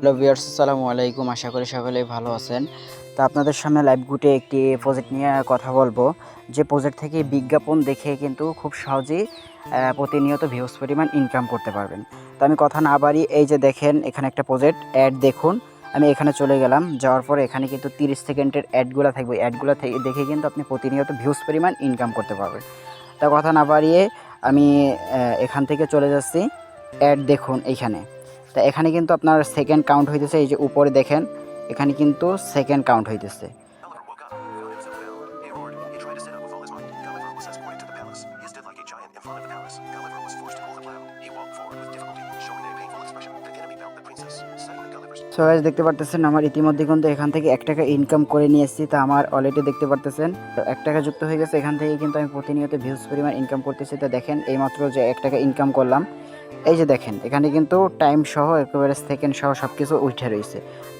Hello viewers, আসসালামু আলাইকুম। আশা করি সকলেই ভালো আছেন। তো আপনাদের সামনে লাইভ গুটে একটি প্রজেক্ট নিয়ে কথা বলবো। যে প্রজেক্ট থেকে বিজ্ঞাপন দেখে কিন্তু খুব সহজেই প্রতিনিয়ত ভিউজ পরিমাণ ইনকাম করতে পারবেন। তো আমি কথা না বাড়িয়ে এই যে দেখেন এখানে একটা প্রজেক্ট অ্যাড দেখুন। আমি এখানে চলে গেলাম। যাওয়ার পরে এখানে কিন্তু 30 সেকেন্ডের অ্যাডগুলা থাকবে। অ্যাডগুলা থেকে দেখে কিন্তু আপনি প্রতিনিয়ত ভিউজ পরিমাণ ইনকাম করতে পারবেন। তা কথা না বাড়িয়ে আমি এখান থেকে চলে যাচ্ছি। অ্যাড দেখুন এইখানে। তা এখানে কিন্তু আপনার সেকেন্ড কাউন্ট হইতেছে, এই যে উপরে দেখেন এখানে কিন্তু সেকেন্ড কাউন্ট হইতেছে। সো গাইস, দেখতে পারতেছেন আমার ইতিমধ্যে কিন্তু এখান থেকে 1 টাকা ইনকাম করে নিয়ে এসেছি। তা আমার অলরেডি দেখতে পারতেছেন তো 1 টাকা যুক্ত হয়ে গেছে। এখান থেকে কিন্তু আমি প্রতিনিয়ত ভিউজ পরিমাণ ইনকাম করতেছি। তো দেখেন এইমাত্র যে 1 টাকা ইনকাম করলাম, এই যে দেখেন এখানে কিন্তু টাইম সহ একেবারে সেকেন্ড সহ সব কিছু উঠে রয়েছে।